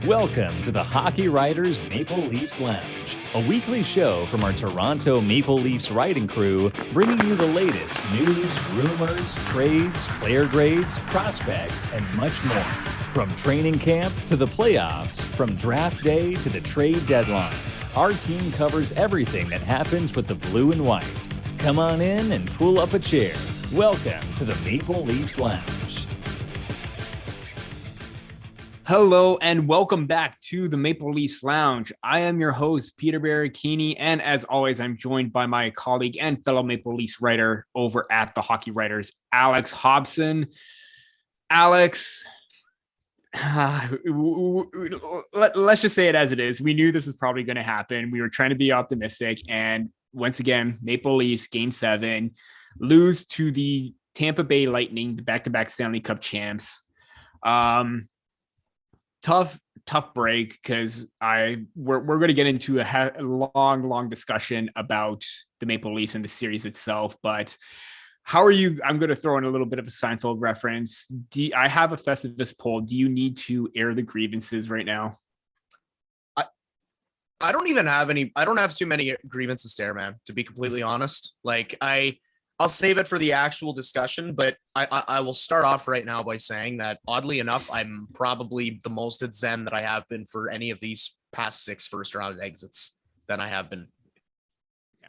Welcome to the Hockey Writers Maple Leafs Lounge, a weekly show from our Toronto Maple Leafs writing crew, bringing you the latest news, rumors, trades, player grades, prospects, and much more. From training camp to the playoffs, from draft day to the trade deadline, our team covers everything that happens with the blue and white. Come on in and pull up a chair. Welcome to the Maple Leafs Lounge. Hello and welcome back to the Maple Leafs Lounge. I am your host, Peter Baracchini, and as always, I'm joined by my colleague and fellow Maple Leafs writer over at the Hockey Writers, Alex Hobson. Alex, let's just say it as it is. We knew this was probably going to happen. We were trying to be optimistic, and once again, Maple Leafs Game 7 lose to the Tampa Bay Lightning, the back-to-back Stanley Cup champs. Tough break because we're going to get into a long discussion about the Maple Leafs and the series itself. But how are you? I'm going to throw in a little bit of a Seinfeld reference. I have a Festivus poll. Do you need to air the grievances right now? I don't even have any. I don't have too many grievances to air, man, to be completely honest. I'll save it for the actual discussion, but I will start off right now by saying that, oddly enough, I'm probably the most at zen that I have been for any of these past 6 first-round exits than I have been. Yeah.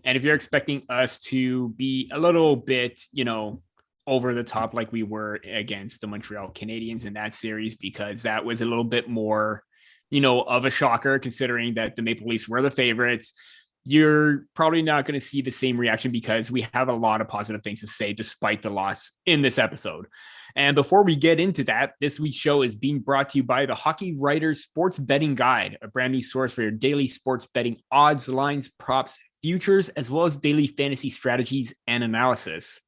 And if you're expecting us to be a little bit, over the top like we were against the Montreal Canadiens in that series, because that was a little bit more, of a shocker, considering that the Maple Leafs were the favorites, you're probably not going to see the same reaction because we have a lot of positive things to say despite the loss in this episode. And before we get into that, this week's show is being brought to you by the Hockey Writers Sports Betting Guide, a brand new source for your daily sports betting odds, lines, props, futures, as well as daily fantasy strategies and analysis.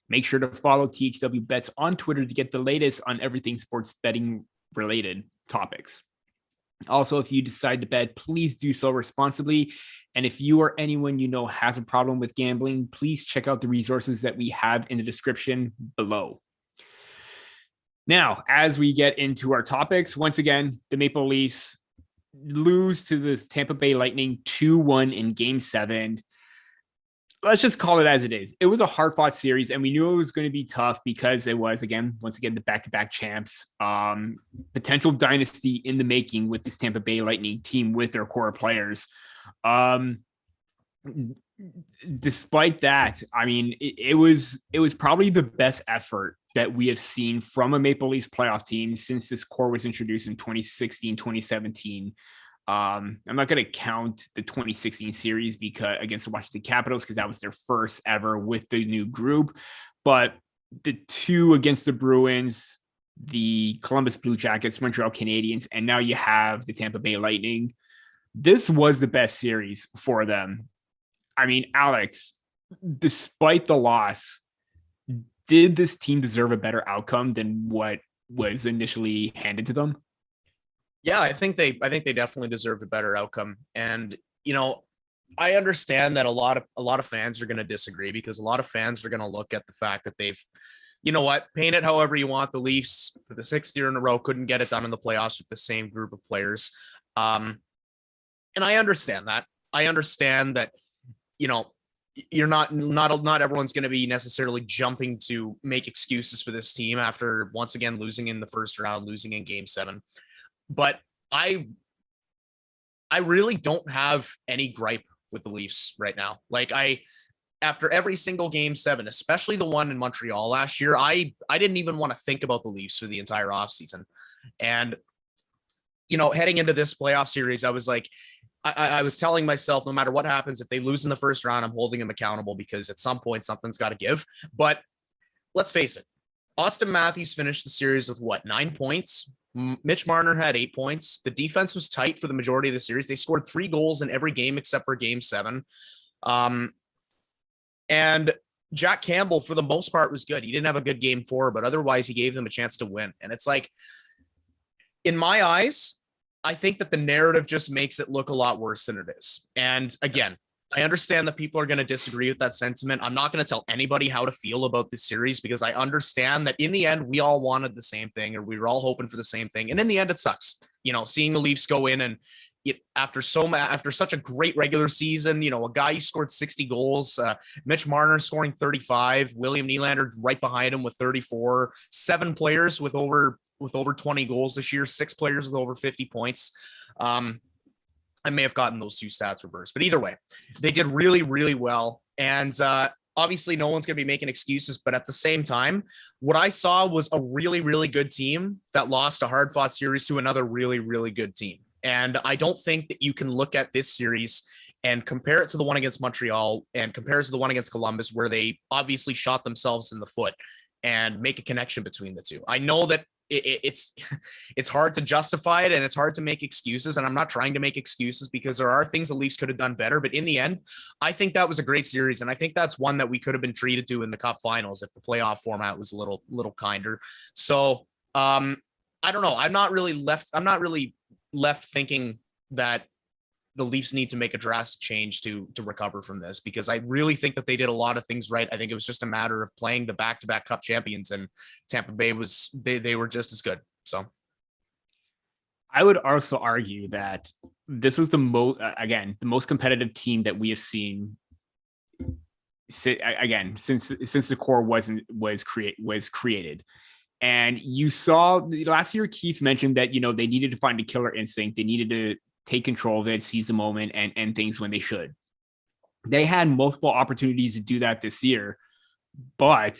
Make sure to follow THW Bets on Twitter to get the latest on everything sports betting related topics. Also, if you decide to bet, please do so responsibly. And if you or anyone you know has a problem with gambling, please check out the resources that we have in the description below. Now, as we get into our topics, once again, the Maple Leafs lose to the Tampa Bay Lightning 2-1 in Game 7. Let's just call it as it is. It was a hard-fought series, and we knew it was going to be tough because it was, once again, the back-to-back champs. Potential dynasty in the making with this Tampa Bay Lightning team with their core players. Despite that, it was probably the best effort that we have seen from a Maple Leafs playoff team since this core was introduced in 2016, 2017. I'm not going to count the 2016 series because against the Washington Capitals, because that was their first ever with the new group. But the 2 against the Bruins, the Columbus Blue Jackets, Montreal Canadiens, and now you have the Tampa Bay Lightning. This was the best series for them. Alex, despite the loss, did this team deserve a better outcome than what was initially handed to them? Yeah, I think they definitely deserved a better outcome. And, I understand that a lot of fans are going to disagree, because a lot of fans are going to look at the fact that they've, paint it however you want. The Leafs for the 6th year in a row couldn't get it done in the playoffs with the same group of players. And I understand that. I understand that, you're not everyone's going to be necessarily jumping to make excuses for this team after once again losing in the first round, losing in Game 7. But I really don't have any gripe with the Leafs right now. After every single Game 7, especially the one in Montreal last year, I didn't even want to think about the Leafs for the entire offseason. And, heading into this playoff series, I was like, I was telling myself, no matter what happens, if they lose in the first round, I'm holding them accountable, because at some point something's got to give. But let's face it, Austin Matthews finished the series with 9 points? Mitch Marner had 8 points. The defense was tight for the majority of the series. They scored 3 goals in every game except for Game 7. And Jack Campbell, for the most part, was good. He didn't have a good Game 4, but otherwise he gave them a chance to win. And it's like, in my eyes, I think that the narrative just makes it look a lot worse than it is. And again, I understand that people are going to disagree with that sentiment. I'm not going to tell anybody how to feel about this series, because I understand that in the end, we all wanted the same thing, or we were all hoping for the same thing. And in the end, it sucks. seeing the Leafs go in and after such a great regular season, a guy who scored 60 goals, Mitch Marner scoring 35, William Nylander right behind him with 34, 7 players with over 20 goals this year, 6 players with over 50 points. I may have gotten those 2 stats reversed, but either way, they did really, really well. And obviously no one's going to be making excuses, but at the same time, what I saw was a really, really good team that lost a hard-fought series to another really, really good team. And I don't think that you can look at this series and compare it to the one against Montreal and compare it to the one against Columbus, where they obviously shot themselves in the foot, and make a connection between the two. I know that it's hard to justify it and it's hard to make excuses. And I'm not trying to make excuses, because there are things the Leafs could have done better. But in the end, I think that was a great series. And I think that's one that we could have been treated to in the Cup finals if the playoff format was a little kinder. So I don't know. I'm not really left thinking that the Leafs need to make a drastic change to recover from this, because I really think that they did a lot of things right. I think it was just a matter of playing the back-to-back Cup champions, and Tampa Bay they were just as good. So I would also argue that this was the most competitive team that we have seen since the core was created. And you saw last year, Keith mentioned that, they needed to find a killer instinct. They needed to take control of it, seize the moment, and things when they should. They had multiple opportunities to do that this year, but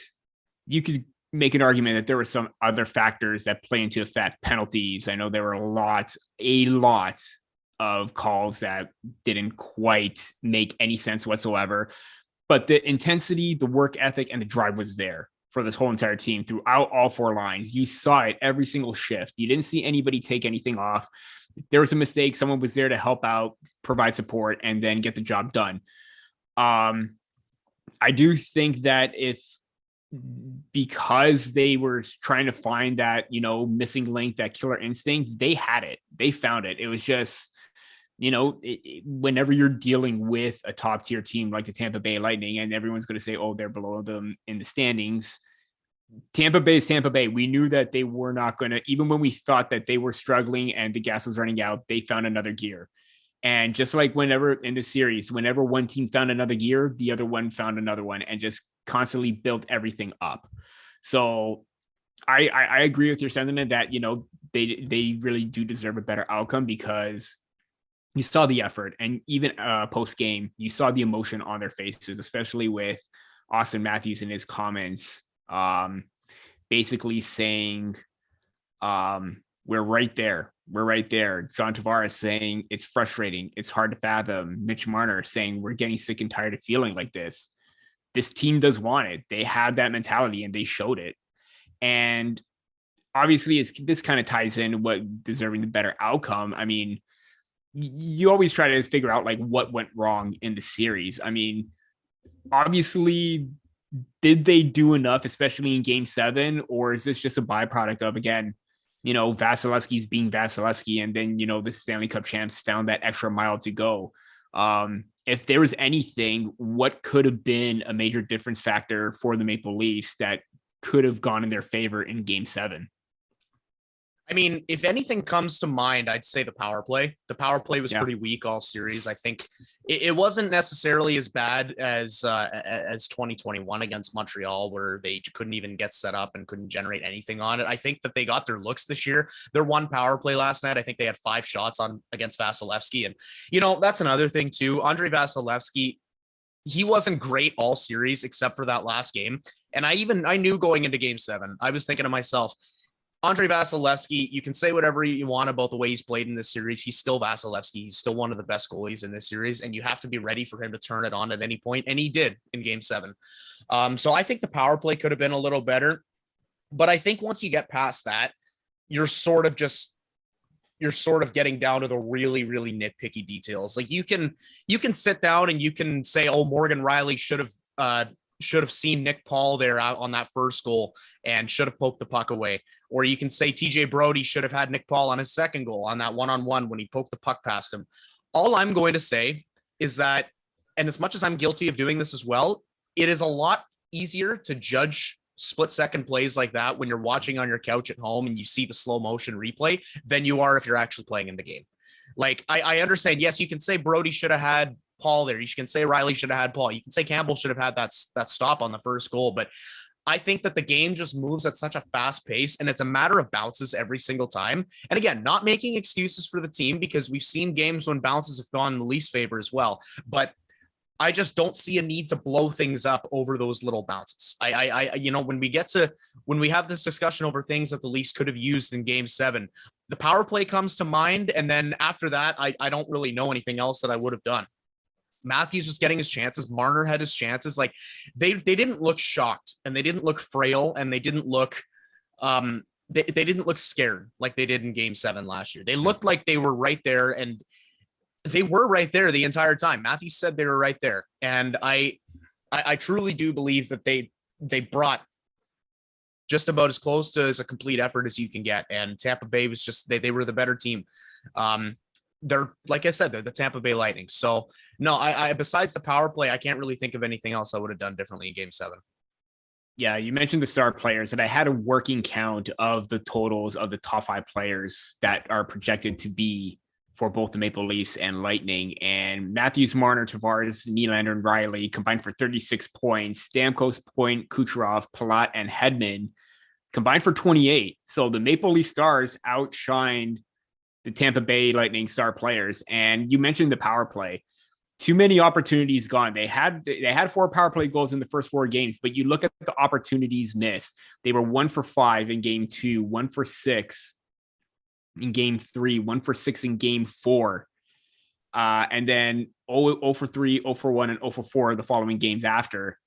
you could make an argument that there were some other factors that play into effect. Penalties. I know there were a lot of calls that didn't quite make any sense whatsoever, but the intensity, the work ethic, and the drive was there for this whole entire team throughout all 4 lines. You saw it every single shift. You didn't see anybody take anything off. If there was a mistake, someone was there to help out, provide support, and then get the job done. I do think that because they were trying to find that, missing link, that killer instinct, they had it. They found it. It was just, whenever you're dealing with a top tier team like the Tampa Bay Lightning, and everyone's going to say, oh, they're below them in the standings. Tampa Bay is Tampa Bay. We knew that they were not going to, even when we thought that they were struggling and the gas was running out, they found another gear. And just like whenever in the series, whenever one team found another gear, the other one found another one, and just constantly built everything up. So I agree with your sentiment that, they really do deserve a better outcome, because you saw the effort, and even post game, you saw the emotion on their faces, especially with Austin Matthews in his comments, basically saying, we're right there. We're right there. John Tavares saying it's frustrating. It's hard to fathom. Mitch Marner saying we're getting sick and tired of feeling like this. This team does want it. They have that mentality, and they showed it. And obviously this kind of ties in what deserving the better outcome. I mean, you always try to figure out like what went wrong in the series. I mean, obviously, did they do enough, especially in Game 7, or is this just a byproduct of, again, Vasilevsky's being Vasilevsky, and then, the Stanley Cup champs found that extra mile to go. If there was anything, what could have been a major difference factor for the Maple Leafs that could have gone in their favor in Game 7? I mean, if anything comes to mind, I'd say the power play. The power play was pretty weak all series. I think it wasn't necessarily as bad as 2021 against Montreal, where they couldn't even get set up and couldn't generate anything on it. I think that they got their looks this year. Their one power play last night, I think they had 5 shots against Vasilevsky. And, that's another thing too. Andrei Vasilevsky, he wasn't great all series except for that last game. And I knew going into Game 7, I was thinking to myself, Andrei Vasilevsky, you can say whatever you want about the way he's played in this series. He's still Vasilevsky. He's still one of the best goalies in this series, and you have to be ready for him to turn it on at any point, and he did in Game 7. So I think the power play could have been a little better, but I think once you get past that, you're sort of getting down to the really, really nitpicky details. Like you can sit down and you can say, oh, Morgan Riley should have seen Nick Paul there out on that first goal and should have poked the puck away. Or you can say TJ Brody should have had Nick Paul on his second goal on that one-on-one when he poked the puck past him. All I'm going to say is that, and as much as I'm guilty of doing this as well, it is a lot easier to judge split-second plays like that when you're watching on your couch at home and you see the slow motion replay than you are if you're actually playing in the game. Like, I understand. Yes, you can say Brody should have had Paul there. You can say Riley should have had Paul. You can say Campbell should have had that stop on the first goal. But I think that the game just moves at such a fast pace, and it's a matter of bounces every single time. And again, not making excuses for the team, because we've seen games when bounces have gone in the Leafs' favor as well. But I just don't see a need to blow things up over those little bounces. When we have this discussion over things that the Leafs could have used in Game 7, the power play comes to mind, and then after that, I don't really know anything else that I would have done. Matthews was getting his chances. Marner had his chances. Like, they didn't look shocked, and they didn't look frail, and they didn't look they didn't look scared like they did in Game 7 last year. They looked like they were right there, and they were right there the entire time. Matthews said they were right there, and I truly do believe that they brought just about as close to as a complete effort as you can get. And Tampa Bay was just they were the better team. They're, like I said, they're the Tampa Bay Lightning. So no, I besides the power play, I can't really think of anything else I would have done differently in Game 7. Yeah, you mentioned the star players, and I had a working count of the totals of the top 5 players that are projected to be for both the Maple Leafs and Lightning. And Matthews, Marner, Tavares, Nylander, and Riley combined for 36 points. Stamkos, Point, Kucherov, Palat, and Hedman combined for 28. So the Maple Leaf Stars outshined the Tampa Bay Lightning star players. And you mentioned the power play. Too many opportunities gone. They had 4 power play goals in the first 4 games, but you look at the opportunities missed. They were 1 for 5 in Game 2, 1 for 6 in Game 3, 1 for 6 in Game 4. And then 0 for 3, 0 for 1, and 0 for 4 the following games after.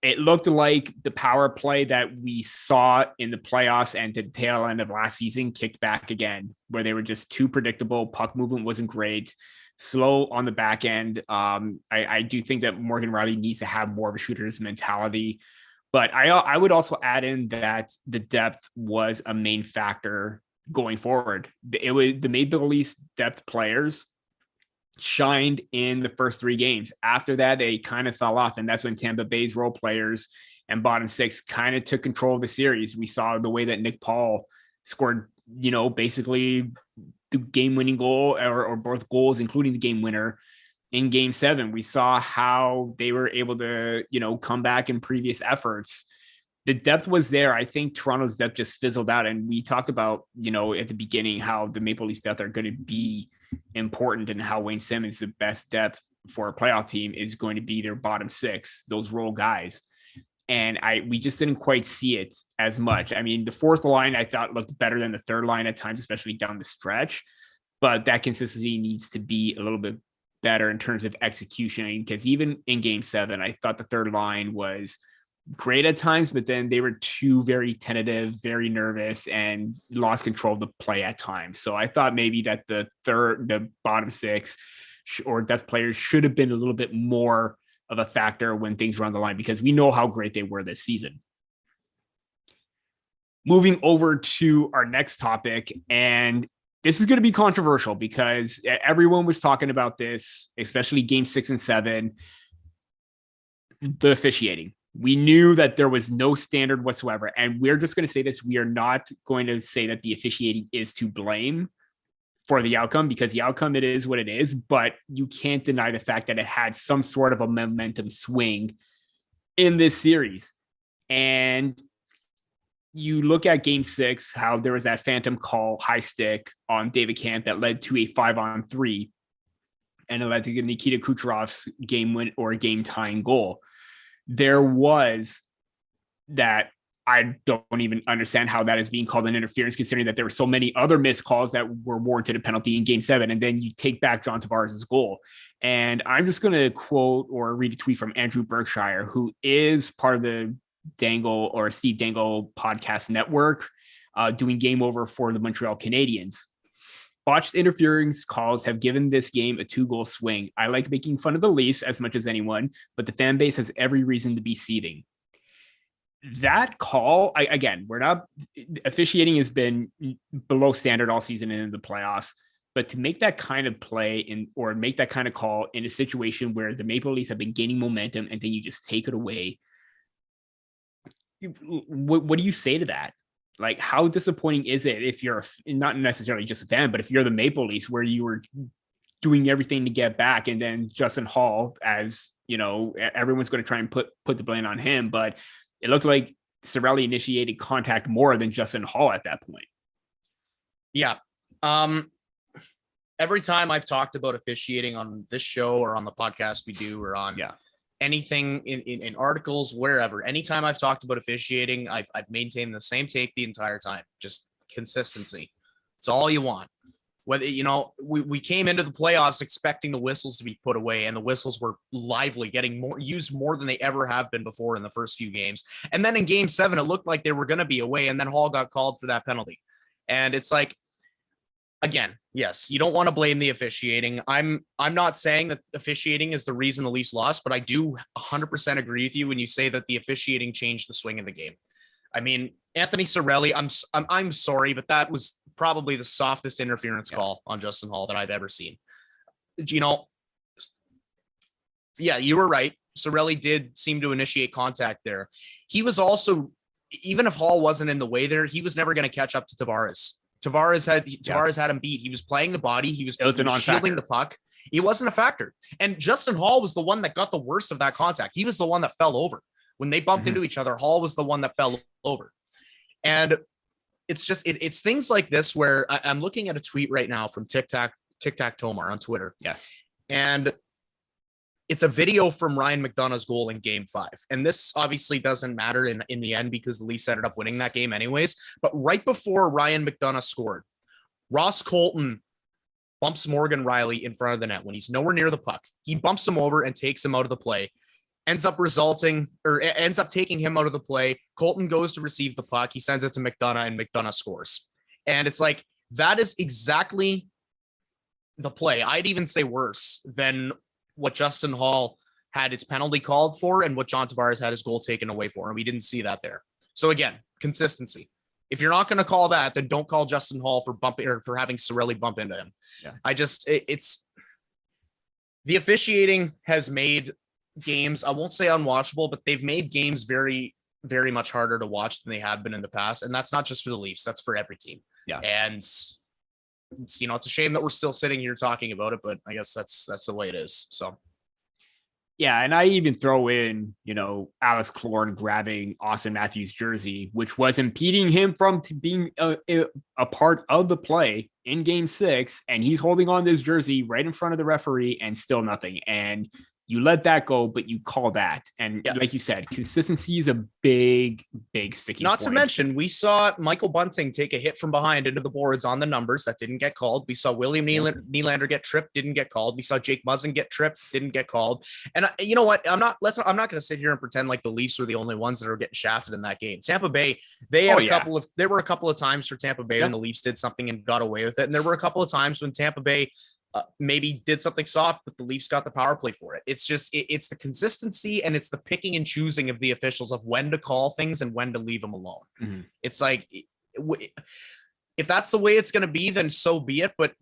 It looked like the power play that we saw in the playoffs and to the tail end of last season kicked back again, where they were just too predictable. Puck movement wasn't great, slow on the back end. I do think that Morgan Riley needs to have more of a shooter's mentality. But I would also add in that the depth was a main factor going forward. It was the Maple Leafs depth players shined in the first 3 games. After that, they kind of fell off, and that's when Tampa Bay's role players and bottom 6 kind of took control of the series. We saw the way that Nick Paul scored, basically the game-winning goal or both goals, including the game winner in Game 7. We saw how they were able to, come back in previous efforts. The depth was there. I think Toronto's depth just fizzled out. And we talked about, at the beginning, how the Maple Leafs depth are going to be important and how Wayne Simmons, the best depth for a playoff team, is going to be their bottom 6, those role guys. And we just didn't quite see it as much. I mean, the 4th line I thought looked better than the 3rd line at times, especially down the stretch, but that consistency needs to be a little bit better in terms of execution, because even in Game 7, I thought the 3rd line was great at times, but then they were too very tentative, very nervous, and lost control of the play at times. So I thought maybe that the bottom 6 or depth players should have been a little bit more of a factor when things were on the line, because we know how great they were this season. Moving over to our next topic, and this is going to be controversial because everyone was talking about this, especially Game 6 and 7, the officiating. We knew that there was no standard whatsoever. And we're just going to say this. We are not going to say that the officiating is to blame for the outcome, because the outcome, it is what it is. But you can't deny the fact that it had some sort of a momentum swing in this series. And you look at Game 6, how there was that phantom call, high stick on David Camp that led to a 5-on-3. And it led to Nikita Kucherov's game win or game tying goal. There was that, I don't even understand how that is being called an interference, considering that there were so many other missed calls that were warranted a penalty in Game 7. And then you take back John Tavares' goal. And I'm just going to quote or read a tweet from Andrew Berkshire, who is part of the Dangle or Steve Dangle podcast network, doing Game Over for the Montreal Canadiens. Botched interference calls have given this game a 2-goal swing. I like making fun of the Leafs as much as anyone, but the fan base has every reason to be seething. That call, officiating has been below standard all season and in the playoffs, but to make that kind of play or make that kind of call in a situation where the Maple Leafs have been gaining momentum and then you just take it away, what do you say to that? Like, how disappointing is it if you're not necessarily just a fan, but if you're the Maple Leafs, where you were doing everything to get back, and then Justin Hall, as you know, everyone's going to try and put the blame on him, but it looked like Cirelli initiated contact more than Justin Hall at that point. Yeah. Every time I've talked about officiating on this show or on the podcast we do, or on anything in articles, wherever, anytime I've talked about officiating, I've maintained the same take the entire time. Just consistency. It's all you want. Whether, you know, we came into the playoffs expecting the whistles to be put away, and the whistles were lively, getting used more than they ever have been before in the first few games. And then in game 7, it looked like they were going to be away, and then Hall got called for that penalty. And it's like, again, yes, you don't want to blame the officiating. I'm not saying that officiating is the reason the Leafs lost, but I do 100% agree with you when you say that the officiating changed the swing of the game. I mean, Anthony Cirelli, I'm sorry, but that was probably the softest interference call on Justin Hall that I've ever seen. You know, yeah, you were right. Cirelli did seem to initiate contact there. He was also, even if Hall wasn't in the way there, he was never going to catch up to Tavares. Tavares had him beat. He was playing the body. He was shielding the puck. It wasn't a factor. And Justin Hall was the one that got the worst of that contact. He was the one that fell over. When they bumped into each other, Hall was the one that fell over. And it's just, it's things like this where I'm looking at a tweet right now from Tic Tac Tomar on Twitter. Yeah. And it's a video from Ryan McDonagh's goal in game 5. And this obviously doesn't matter in the end because the Leafs ended up winning that game anyways. But right before Ryan McDonagh scored, Ross Colton bumps Morgan Riley in front of the net when he's nowhere near the puck. He bumps him over and takes him out of the play. Ends up taking him out of the play. Colton goes to receive the puck. He sends it to McDonough, and McDonough scores. And it's like, that is exactly the play. I'd even say worse than what Justin Hall had his penalty called for and what John Tavares had his goal taken away for. And we didn't see that there. So again, consistency. If you're not going to call that, then don't call Justin Hall for bumping or for having Cirelli bump into him. Yeah. It's the officiating has made games, I won't say unwatchable, but they've made games very, very much harder to watch than they have been in the past. And that's not just for the Leafs, that's for every team. Yeah. And it's, you know, it's a shame that we're still sitting here talking about it, but I guess that's the way it is. So yeah, and I even throw in, you know, Alex Killorn grabbing Austin Matthews' jersey, which was impeding him from being a part of the play in game 6, and he's holding on to his jersey right in front of the referee and still nothing. And you let that go, but you call that. And like you said, consistency is a big sticking point. Not to mention, we saw Michael Bunting take a hit from behind into the boards on the numbers that didn't get called. We saw William Nylander get tripped, didn't get called. We saw Jake Muzzin get tripped, didn't get called. And you know what? I'm not going to sit here and pretend like the Leafs were the only ones that are getting shafted in that game. Tampa Bay, there were a couple of times for Tampa Bay when the Leafs did something and got away with it. And there were a couple of times when Tampa Bay maybe did something soft, but the Leafs got the power play for it. It's just, it's the consistency and it's the picking and choosing of the officials of when to call things and when to leave them alone. Mm-hmm. It's like, if that's the way it's going to be, then so be it. But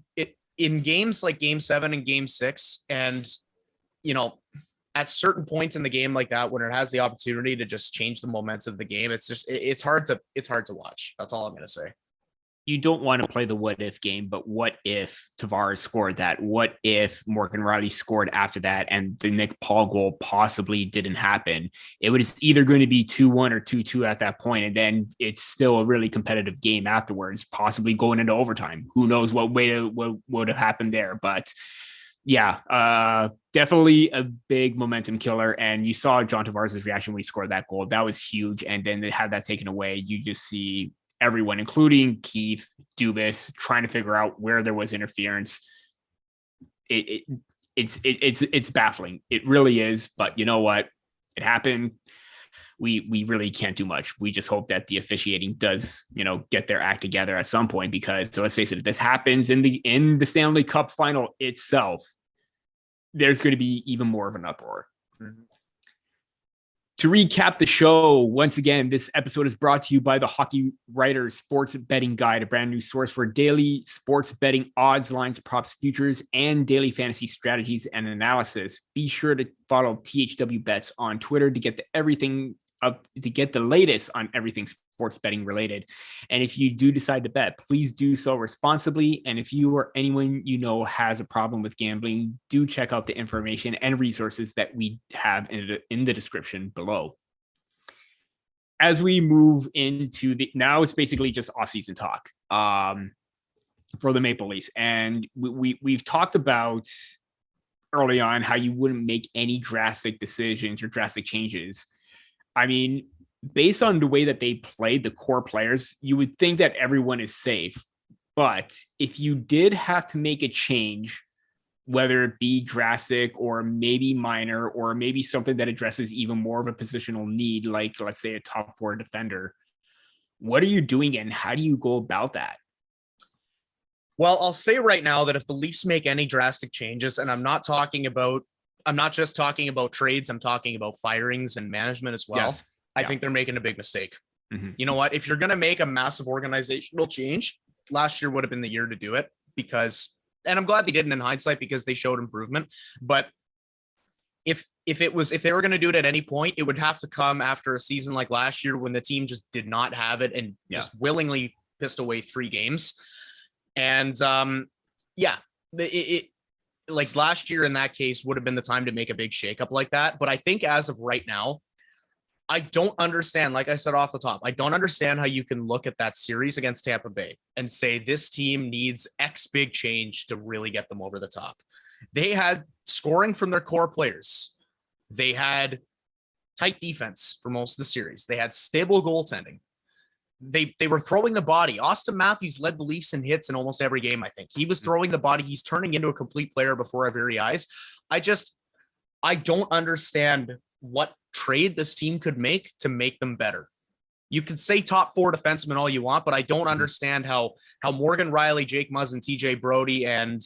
in games like game 7 and game 6, and, you know, at certain points in the game like that, when it has the opportunity to just change the momentum of the game, it's just, it's hard to watch. That's all I'm going to say. You don't want to play the what if game, but what if Tavares scored that? What if Morgan Riley scored after that and the Nick Paul goal possibly didn't happen? It was either going to be 2-1 or 2-2 at that point, and then it's still a really competitive game afterwards, possibly going into overtime. Who knows what would have happened there? But yeah, definitely a big momentum killer. And you saw John Tavares' reaction when he scored that goal. That was huge. And then they had that taken away. You just see everyone, including Keith, Dubas, trying to figure out where there was interference. It's baffling. It really is. But you know what? It happened. We really can't do much. We just hope that the officiating does, you know, get their act together at some point, because so let's face it, if this happens in the Stanley Cup final itself, there's going to be even more of an uproar. Mm-hmm. To recap the show, once again, this episode is brought to you by the Hockey Writers Sports Betting Guide, a brand new source for daily sports betting odds, lines, props, futures, and daily fantasy strategies and analysis. Be sure to follow THW Bets on Twitter to get everything up to get the latest on everything sports betting related. And if you do decide to bet, please do so responsibly. And if you or anyone you know has a problem with gambling, do check out the information and resources that we have in the description below. As we move into now it's basically just off-season talk for the Maple Leafs. And we've talked about early on how you wouldn't make any drastic decisions or drastic changes. I mean, based on the way that they played the core players, you would think that everyone is safe. But if you did have to make a change, whether it be drastic or maybe minor, or maybe something that addresses even more of a positional need, like let's say a top 4 defender, what are you doing and how do you go about that? Well, I'll say right now that if the Leafs make any drastic changes, and I'm not just talking about trades, I'm talking about firings and management as well. Yes. I think they're making a big mistake. Mm-hmm. You know what? If you're going to make a massive organizational change, last year would have been the year to do it because, and I'm glad they didn't in hindsight because they showed improvement. But if they were going to do it at any point, it would have to come after a season like last year when the team just did not have it and just willingly pissed away 3 games. And like last year in that case would have been the time to make a big shakeup like that. But I think as of right now, I don't understand, like I said off the top, I don't understand how you can look at that series against Tampa Bay and say this team needs X big change to really get them over the top. They had scoring from their core players. They had tight defense for most of the series. They had stable goaltending. They were throwing the body. Austin Matthews led the Leafs in hits in almost every game, I think. He was throwing the body. He's turning into a complete player before our very eyes. I don't understand what trade this team could make to make them better. You can say top 4 defensemen all you want, but I don't understand how Morgan Riley, Jake Muzzin, TJ Brody, and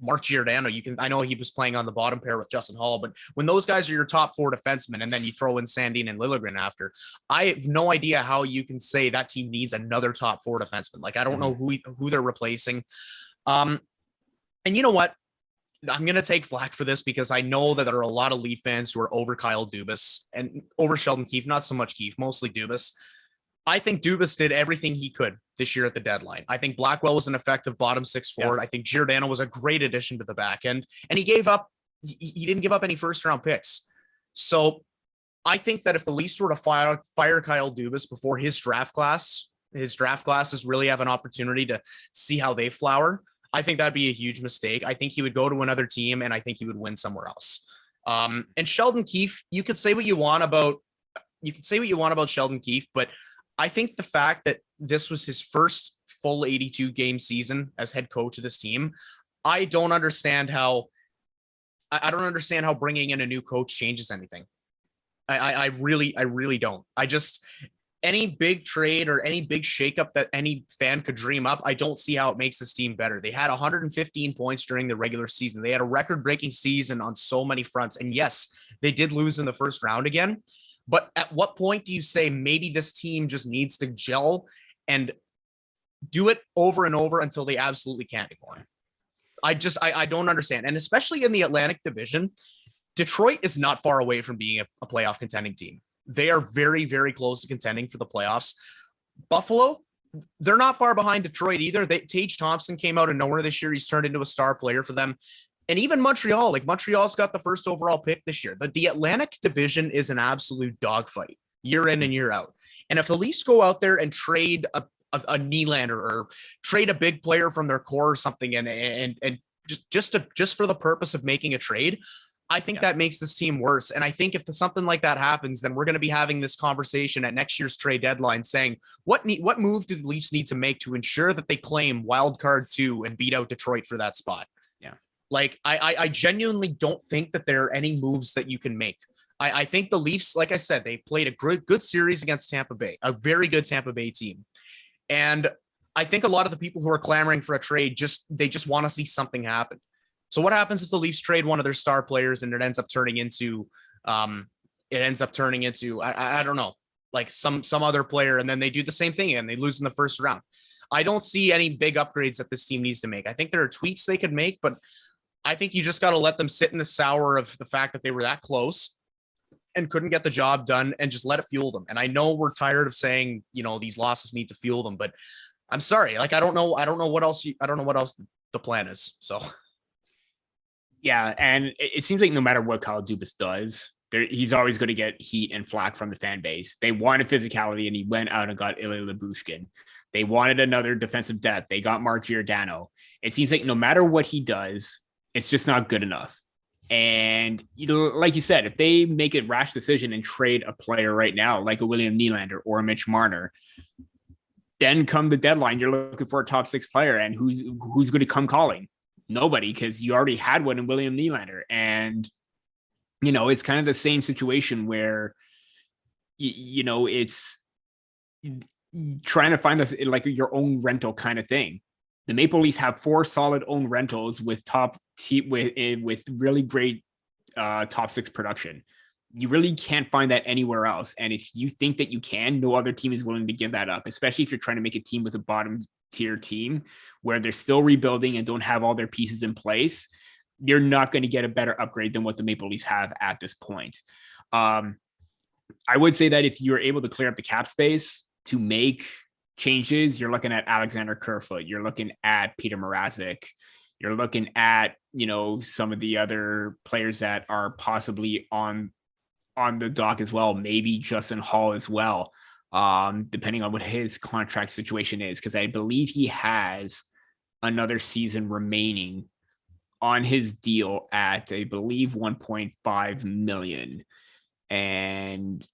Mark Giordano, I know he was playing on the bottom pair with Justin Hall, but when those guys are your top 4 defensemen and then you throw in Sandin and Liljegren after, I have no idea how you can say that team needs another top 4 defenseman. Like, I don't know who they're replacing. And you know what? I'm going to take flack for this because I know that there are a lot of Leaf fans who are over Kyle Dubas and over Sheldon Keefe, not so much Keefe, mostly Dubas. I think Dubas did everything he could this year at the deadline. I think Blackwell was an effective bottom 6 forward. I think Giordano was a great addition to the back end, and he didn't give up any first round picks. So I think that if the Leafs were to fire Kyle Dubas before his draft classes really have an opportunity to see how they flower, I think that'd be a huge mistake. I think he would go to another team and I think he would win somewhere else. And Sheldon Keefe, you could say what you want about Sheldon Keefe, but I think the fact that this was his first full 82 game season as head coach of this team, I don't understand how bringing in a new coach changes anything. I really don't. Any big trade or any big shakeup that any fan could dream up, I don't see how it makes this team better. They had 115 points during the regular season. They had a record-breaking season on so many fronts. And yes, they did lose in the first round again. But at what point do you say maybe this team just needs to gel and do it over and over until they absolutely can't anymore? I don't understand. And especially in the Atlantic Division, Detroit is not far away from being a playoff contending team. They are very, very close to contending for the playoffs. Buffalo, they're not far behind Detroit either. Tage Thompson came out of nowhere this year. He's turned into a star player for them. And even Montreal, Montreal's got the first overall pick this year. The Atlantic Division is an absolute dogfight year in and year out. And if the Leafs go out there and trade a Nylander or trade a big player from their core or something and just for the purpose of making a trade, I think that makes this team worse. And I think if something like that happens, then we're going to be having this conversation at next year's trade deadline saying, what move do the Leafs need to make to ensure that they claim wild card 2 and beat out Detroit for that spot? Yeah. I genuinely don't think that there are any moves that you can make. I think the Leafs, like I said, they played a good series against Tampa Bay, a very good Tampa Bay team. And I think a lot of the people who are clamoring for a trade, they just want to see something happen. So what happens if the Leafs trade one of their star players and it ends up turning into, I don't know, like some other player, and then they do the same thing and they lose in the first round. I don't see any big upgrades that this team needs to make. I think there are tweaks they could make, but I think you just got to let them sit in the sour of the fact that they were that close. and couldn't get the job done and just let it fuel them. And I know we're tired of saying, you know, these losses need to fuel them, but I'm sorry. Like, I don't know what else the plan is. So. Yeah. And it seems like no matter what Kyle Dubas does, he's always going to get heat and flack from the fan base. They wanted physicality and he went out and got Ilya Lyubushkin. They wanted another defensive depth. They got Mark Giordano. It seems like no matter what he does, it's just not good enough. And, you know, like you said, if they make a rash decision and trade a player right now, like a William Nylander or a Mitch Marner, then come the deadline, you're looking for a top 6 player, and who's going to come calling? Nobody, because you already had one in William Nylander. And, you know, it's kind of the same situation where, you know, it's trying to find us like your own rental kind of thing. The Maple Leafs have 4 solid own rentals with with really great top 6 production. You really can't find that anywhere else. And if you think that you can, no other team is willing to give that up, especially if you're trying to make a team with a bottom tier team where they're still rebuilding and don't have all their pieces in place. You're not going to get a better upgrade than what the Maple Leafs have at this point. I would say that if you're able to clear up the cap space to make changes, you're looking at Alexander Kerfoot, you're looking at Peter Mrazek, you're looking at, you know, some of the other players that are possibly on the dock as well, maybe Justin Hall as well, depending on what his contract situation is, because I believe he has another season remaining on his deal at, I believe, 1.5 million, and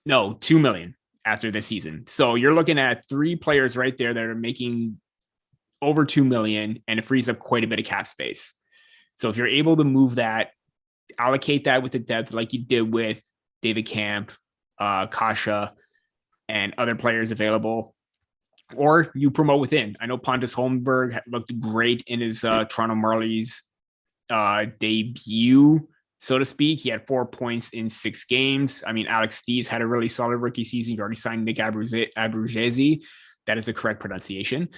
no, 2 million after this season. So you're looking at 3 players right there that are making over 2 million, and it frees up quite a bit of cap space. So if you're able to move that, allocate that with the depth like you did with David Camp, Kasha, and other players available, or you promote within. I know Pontus Holmberg looked great in his Toronto Marlies debut, so to speak. He had 4 points in 6 games. I mean, Alex Steves had a really solid rookie season. You already signed Nick Abruzzese. That is the correct pronunciation.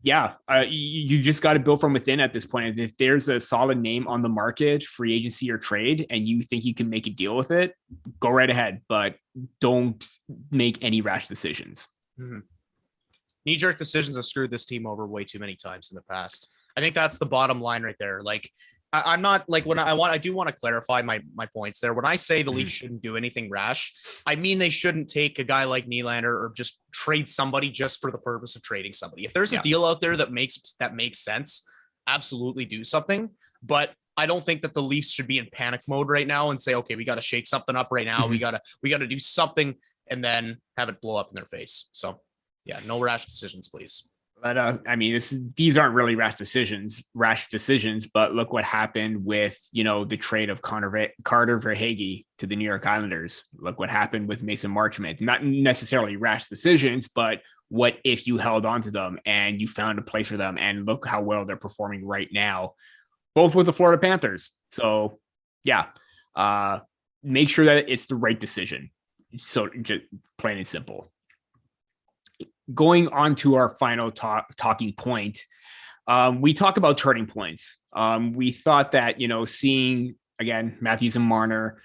You just got to build from within at this point. If there's a solid name on the market, free agency or trade, and you think you can make a deal with it, go right ahead, but don't make any rash decisions. Mm-hmm. Knee-jerk decisions have screwed this team over way too many times in the past. I think that's the bottom line right there. Like, I'm not like I do want to clarify my points there. When I say the Leafs shouldn't do anything rash, I mean they shouldn't take a guy like Nylander or just trade somebody just for the purpose of trading somebody. If there's a deal out there that makes sense, absolutely do something. But I don't think that the Leafs should be in panic mode right now and say, okay, we got to shake something up right now. We got to do something and then have it blow up in their face. So yeah, no rash decisions, please. But I mean, these aren't really rash decisions, but look what happened with, you know, the trade of Carter Verhaeghe to the New York Islanders. Look what happened with Mason Marchment. Not necessarily rash decisions, but what if you held on to them and you found a place for them, and look how well they're performing right now, both with the Florida Panthers. So yeah, make sure that it's the right decision. So just plain and simple. Going on to our final talking point, we talk about turning points. We thought that, you know, seeing again Matthews and Marner,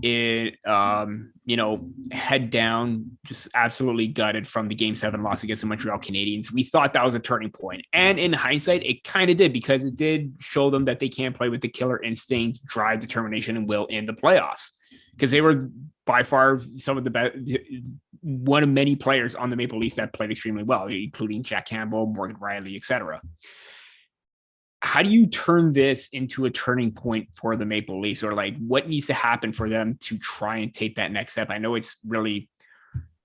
you know, head down, just absolutely gutted from the Game 7 loss against the Montreal Canadiens. We thought that was a turning point, and in hindsight, it kind of did, because it did show them that they can play with the killer instinct, drive, determination, and will in the playoffs, because they were by far some of the best. One of many players on the Maple Leafs that played extremely well, including Jack Campbell, Morgan Riley, etc. How do you turn this into a turning point for the Maple Leafs, or like what needs to happen for them to try and take that next step? I know it's really,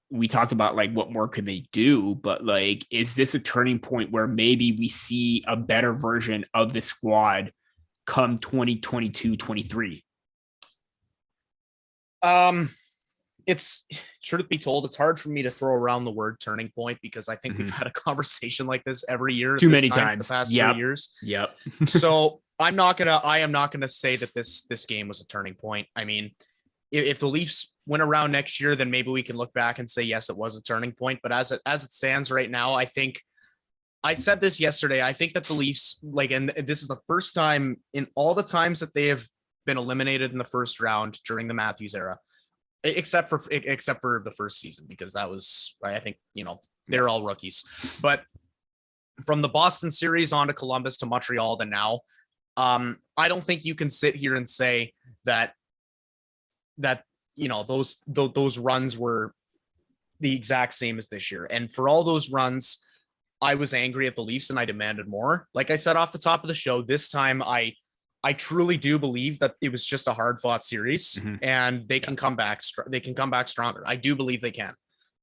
we talked about like what more could they do, but like, is this a turning point where maybe we see a better version of the squad come 2022-23? It's, truth be told, it's hard for me to throw around the word turning point, because I think we've had a conversation like this every year. Too many times the past 3 years. Yep. So I am not gonna say that this game was a turning point. I mean, if the Leafs win around next year, then maybe we can look back and say, yes, it was a turning point. But as it stands right now, I think, I said this yesterday, I think that the Leafs, like, and this is the first time in all the times that they have been eliminated in the first round during the Matthews era, except for the first season, because that was, I think, they're all rookies. But from the Boston series on to Columbus to Montreal to now, I don't think you can sit here and say that those runs were the exact same as this year. And for all those runs, I was angry at the Leafs and I demanded more. Like I said off the top of the show, this time I truly do believe that it was just a hard fought series, and they can come back. They can come back stronger. I do believe they can.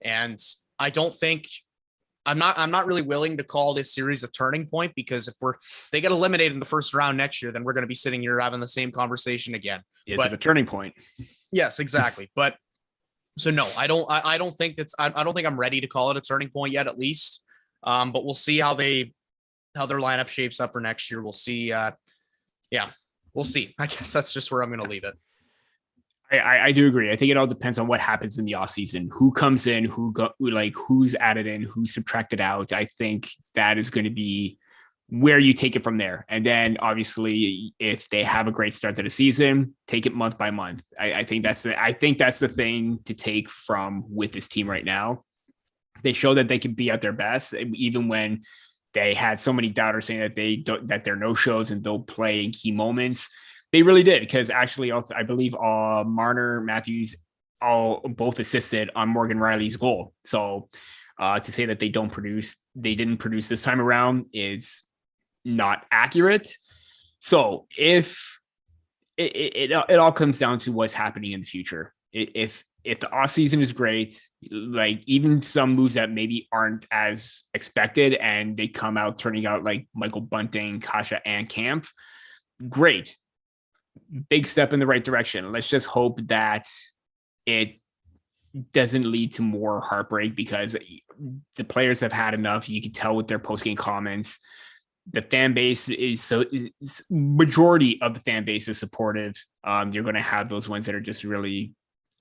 And I don't think I'm not really willing to call this series a turning point, because if they get eliminated in the first round next year, then we're going to be sitting here having the same conversation again. Is it a turning point? Yes, exactly. But so no, I don't think I'm ready to call it a turning point yet, at least. But we'll see how their lineup shapes up for next year. We'll see. We'll see. I guess that's just where I'm going to leave it. I do agree. I think it all depends on what happens in the offseason, who comes in, who's added in, who's subtracted out. I think that is going to be where you take it from there. And then obviously if they have a great start to the season, take it month by month. I think that's the thing to take from with this team right now. They show that they can be at their best, even when they had so many doubters saying that they're no shows and they'll play in key moments. They really did, because actually, I believe Marner, Matthews, both assisted on Morgan Riley's goal. So to say that they didn't produce this time around is not accurate. So if it all comes down to what's happening in the future. If the offseason is great, like even some moves that maybe aren't as expected and they come out turning out like Michael Bunting, Kasha, and Kampf, great. Big step in the right direction. Let's just hope that it doesn't lead to more heartbreak, because the players have had enough. You can tell with their post-game comments. The fan base majority of the fan base is supportive. You're going to have those ones that are just really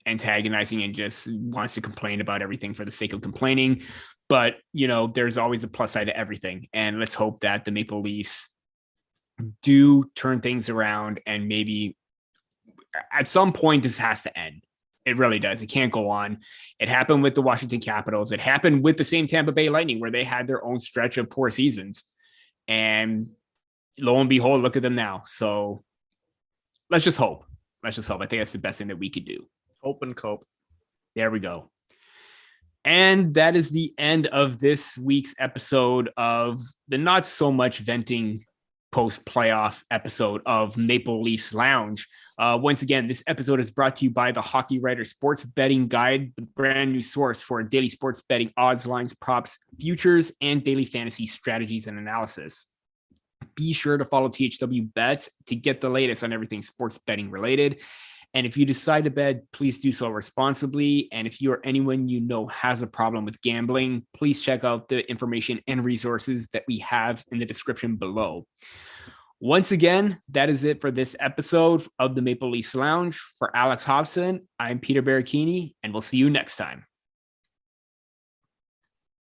antagonizing and just wants to complain about everything for the sake of complaining. But, there's always a plus side to everything. And let's hope that the Maple Leafs do turn things around, and maybe at some point this has to end. It really does. It can't go on. It happened with the Washington Capitals. It happened with the same Tampa Bay Lightning, where they had their own stretch of poor seasons, and lo and behold, look at them now. So let's just hope. I think that's the best thing that we could do. Hope and cope. There we go. And that is the end of this week's episode of the not so much venting post-playoff episode of Maple Leafs Lounge. Once again, this episode is brought to you by the Hockey Writer Sports Betting Guide, the brand new source for daily sports betting odds, lines, props, futures, and daily fantasy strategies and analysis. Be sure to follow THW Bets to get the latest on everything sports betting related. And if you decide to bet, please do so responsibly. And if you or anyone you know has a problem with gambling, please check out the information and resources that we have in the description below. Once again, that is it for this episode of the Maple Leafs Lounge. For Alex Hobson, I'm Peter Baracchini, and we'll see you next time.